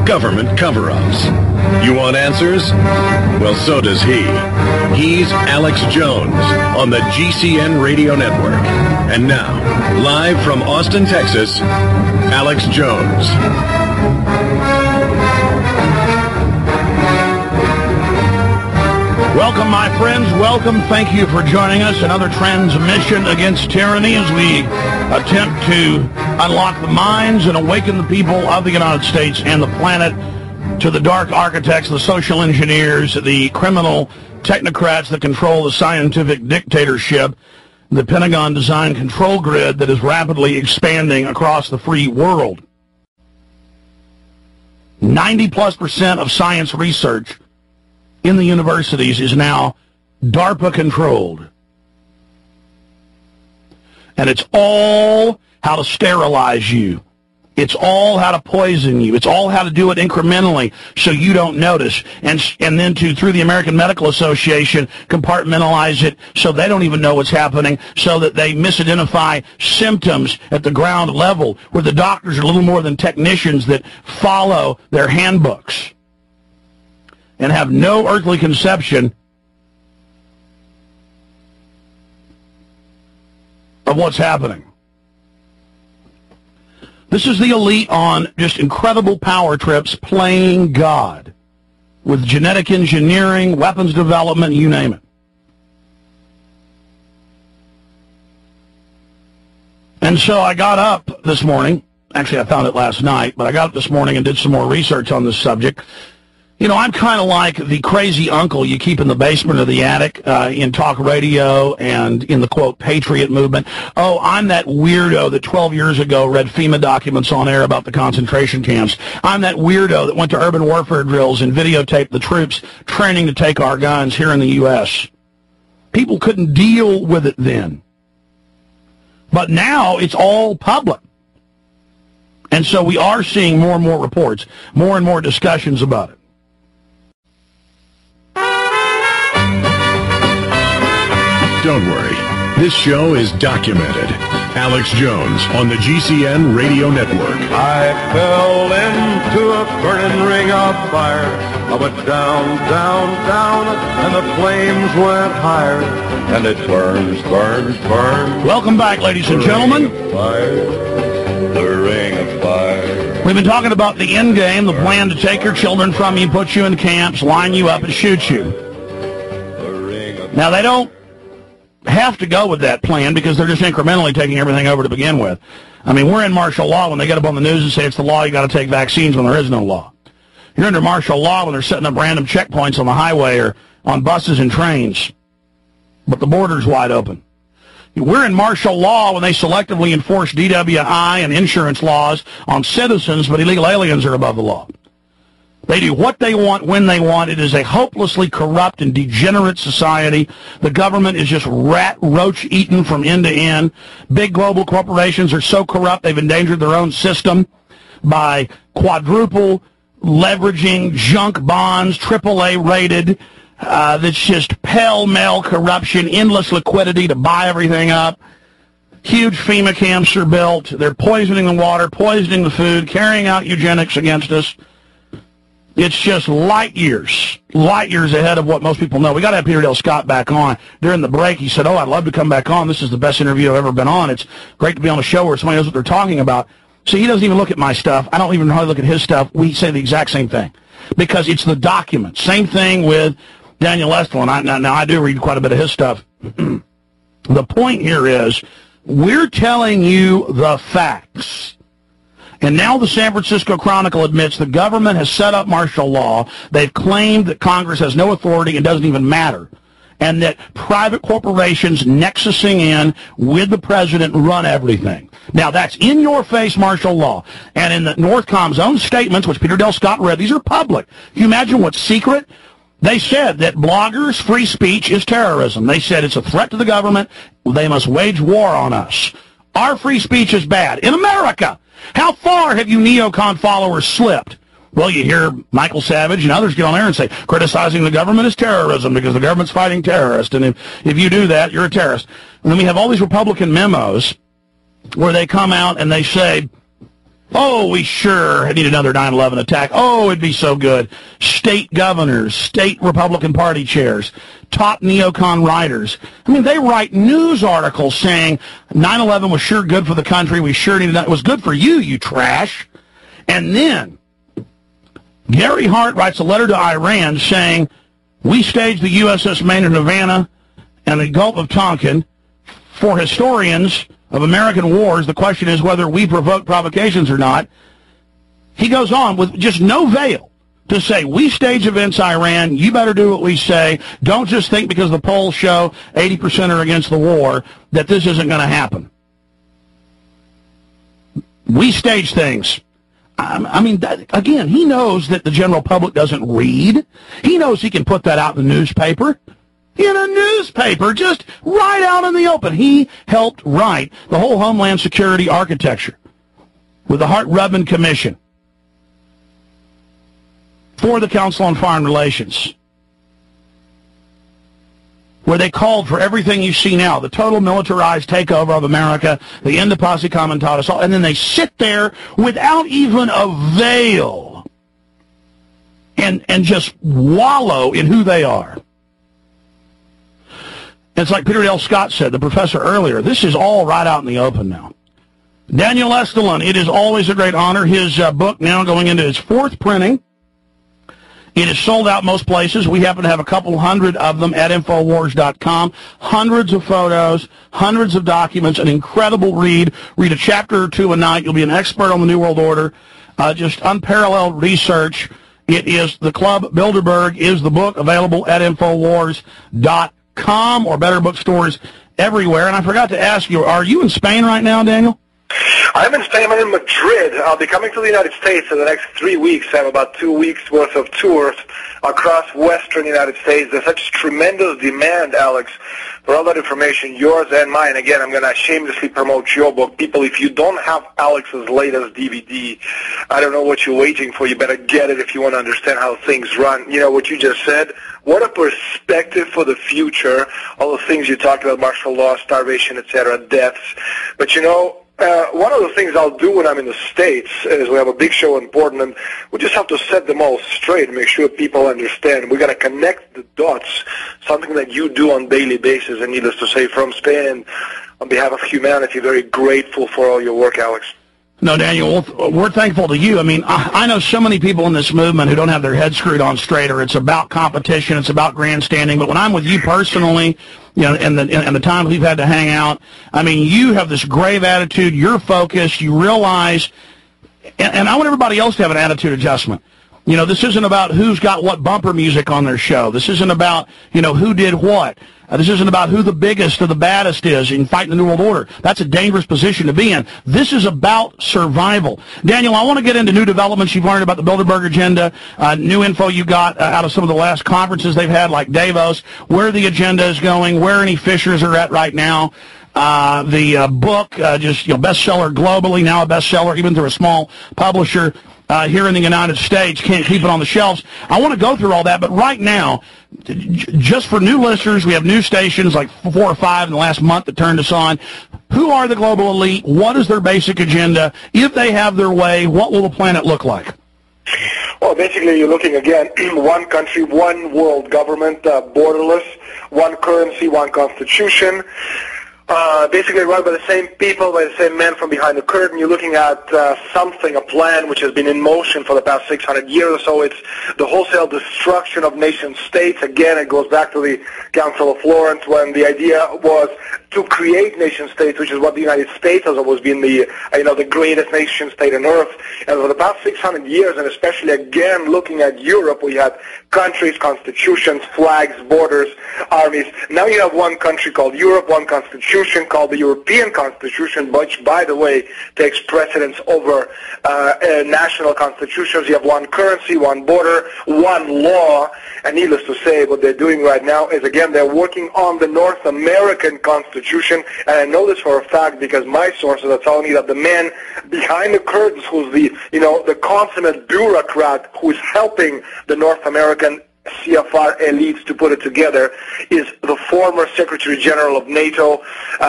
government cover-ups. You want answers? Well, so does he. He's Alex Jones on the GCN Radio Network. And now, live from Austin, Texas, Alex Jones. Welcome, my friends. Welcome. Thank you for joining us. Another transmission against tyranny as we attempt to unlock the minds and awaken the people of the United States and the planet to the dark architects, the social engineers, the criminal technocrats that control the scientific dictatorship, the Pentagon-designed control grid that is rapidly expanding across the free world. 90+% of science research in the universities is now DARPA-controlled. And it's all how to sterilize you. It's all how to poison you. It's all how to do it incrementally so you don't notice. And then through the American Medical Association, compartmentalize it so they don't even know what's happening, so that they misidentify symptoms at the ground level, where the doctors are little more than technicians that follow their handbooks and have no earthly conception of what's happening. This is the elite on just incredible power trips playing God with genetic engineering, weapons development, you name it. And so I got up this morning. Actually, I found it last night, but I got up this morning and did some more research on this subject. You know, I'm kind of like the crazy uncle you keep in the basement or the attic in talk radio and in the, quote, patriot movement. Oh, I'm that weirdo that 12 years ago read FEMA documents on air about the concentration camps. I'm that weirdo that went to urban warfare drills and videotaped the troops training to take our guns here in the U.S. People couldn't deal with it then. But now it's all public. And so we are seeing more and more reports, more and more discussions about it. Don't worry, this show is documented. Alex Jones on the GCN Radio Network. I fell into a burning ring of fire. I went down, down, down, and the flames went higher. And it burns, burns, burns. Welcome back, ladies and gentlemen. The ring of fire. We've been talking about the end game, the plan to take your children from you, put you in camps, line you up, and shoot you. Now, they don't have to go with that plan because they're just incrementally taking everything over to begin with. I mean, we're in martial law when they get up on the news and say it's the law, you got to take vaccines when there is no law. You're under martial law when they're setting up random checkpoints on the highway or on buses and trains, but the border's wide open. We're in martial law when they selectively enforce DWI and insurance laws on citizens, but illegal aliens are above the law. They do what they want, when they want. It is a hopelessly corrupt and degenerate society. The government is just roach-eaten from end to end. Big global corporations are so corrupt they've endangered their own system by quadruple leveraging junk bonds, AAA rated. That's just pell-mell corruption, endless liquidity to buy everything up. Huge FEMA camps are built. They're poisoning the water, poisoning the food, carrying out eugenics against us. It's just light years ahead of what most people know. We got to have Peter Dale Scott back on. During the break, he said, "Oh, I'd love to come back on. This is the best interview I've ever been on. It's great to be on a show where somebody knows what they're talking about." See, he doesn't even look at my stuff. I don't even hardly look at his stuff. We say the exact same thing because it's the document. Same thing with Daniel Estulin. Now, I do read quite a bit of his stuff. The point here is we're telling you the facts. And now the San Francisco Chronicle admits the government has set up martial law. They've claimed that Congress has no authority and doesn't even matter. And that private corporations nexusing in with the president run everything. Now, that's in your face martial law. And in the Northcom's own statements, which Peter Dale Scott read, these are public. Can you imagine what's secret? They said that bloggers' free speech is terrorism. They said it's a threat to the government. They must wage war on us. Our free speech is bad. In America. How far have you neocon followers slipped? Well, you hear Michael Savage and others get on there and say, criticizing the government is terrorism because the government's fighting terrorists, and if you do that, you're a terrorist. And then we have all these Republican memos where they come out and they say, Oh, we sure need another 9/11 attack. Oh, it'd be so good. State governors, state Republican Party chairs, top neocon writers. I mean, they write news articles saying 9/11 was sure good for the country. We sure needed that. It was good for you, you trash. And then Gary Hart writes a letter to Iran saying, we staged the USS Maine in Havana and the Gulf of Tonkin. For historians of American wars, the question is whether we provoke provocations or not. He goes on with just no veil to say, we stage events, Iran, you better do what we say. Don't just think because the polls show 80% are against the war that this isn't going to happen. We stage things. I mean, again, he knows that the general public doesn't read. He knows he can put that out in the newspaper. In a newspaper, just right out in the open. He helped write the whole Homeland Security architecture with the Hart-Rubin Commission for the Council on Foreign Relations, where they called for everything you see now, the total militarized takeover of America, the end of Posse Comitatus, and then they sit there without even a veil and just wallow in who they are. It's like Peter L. Scott said, the professor earlier, this is all right out in the open now. Daniel Estulin, it is always a great honor. His book now going into its 4th printing. It is sold out most places. We happen to have a couple hundred of them at Infowars.com. Hundreds of photos, hundreds of documents, an incredible read. Read a chapter or two a night. You'll be an expert on the New World Order. Just unparalleled research. It is The Club Bilderberg is the book, available at Infowars.com or better bookstores everywhere. And I forgot to ask you, are you in Spain right now, Daniel? I'm in Spain. I'm in Madrid. I'll be coming to the United States in the next 3 weeks. I have about 2 weeks' worth of tours across western United States. There's such tremendous demand, Alex, for all that information, yours and mine. Again, I'm going to shamelessly promote your book. People, if you don't have Alex's latest DVD, I don't know what you're waiting for. You better get it if you want to understand how things run. You know, what you just said, what a perspective for the future. All the things you talked about, martial law, starvation, etc., deaths. But, you know, one of the things I'll do when I'm in the States is we have a big show in Portland, and we just have to set them all straight and make sure people understand. We're going to connect the dots, something that you do on a daily basis, and needless to say, from Spain, and on behalf of humanity, very grateful for all your work, Alex. No, Daniel, we're thankful to you. I mean, I know so many people in this movement who don't have their heads screwed on straight, or it's about competition, it's about grandstanding. But when I'm with you personally, you know, and the times we've had to hang out, I mean, you have this grave attitude, you're focused, you realize, and I want everybody else to have an attitude adjustment. You know, this isn't about who's got what bumper music on their show. This isn't about, you know, who did what. This isn't about who the biggest or the baddest is in fighting the New World Order. That's a dangerous position to be in. This is about survival. Daniel, I want to get into new developments you've learned about the Bilderberg agenda, new info you got out of some of the last conferences they've had, like Davos, where the agenda is going, where any fissures are at right now. The book, just, you know, bestseller globally, now a bestseller even through a small publisher here in the United States, can't keep it on the shelves. I want to go through all that, but right now, just for new listeners, we have new stations, like 4 or 5 in the last month that turned us on. Who are the global elite? What is their basic agenda? If they have their way, what will the planet look like? Well, basically, you're looking, again, one country, one world government, borderless, one currency, one constitution. Basically run by the same people, by the same men from behind the curtain. You're looking at a plan which has been in motion for the past 600 years or so. It's the wholesale destruction of nation states. Again, it goes back to the Council of Florence, when the idea was to create nation states, which is what the United States has always been, the greatest nation state on earth. And for the past 600 years, and especially again looking at Europe, we had countries, constitutions, flags, borders, armies. Now you have one country called Europe, one constitution called the European Constitution, which, by the way, takes precedence over national constitutions. You have one currency, one border, one law, and needless to say, what they're doing right now is, again, they're working on the North American Constitution, and I know this for a fact because my sources are telling me that the man behind the curtains, who's the consummate bureaucrat who's helping the North American CFR elites to put it together is the former Secretary General of NATO,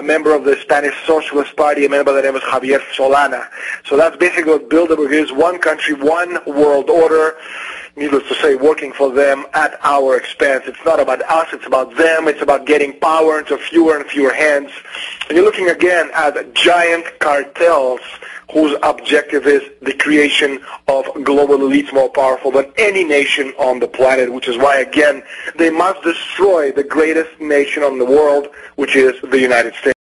member of the Spanish Socialist Party, a man by the name of Javier Solana. So that's basically what Bilderberg is: one country, one world order. Needless to say, working for them at our expense. It's not about us, it's about them. It's about getting power into fewer and fewer hands. And you're looking again at giant cartels whose objective is the creation of global elites more powerful than any nation on the planet, which is why, again, they must destroy the greatest nation on the world, which is the United States.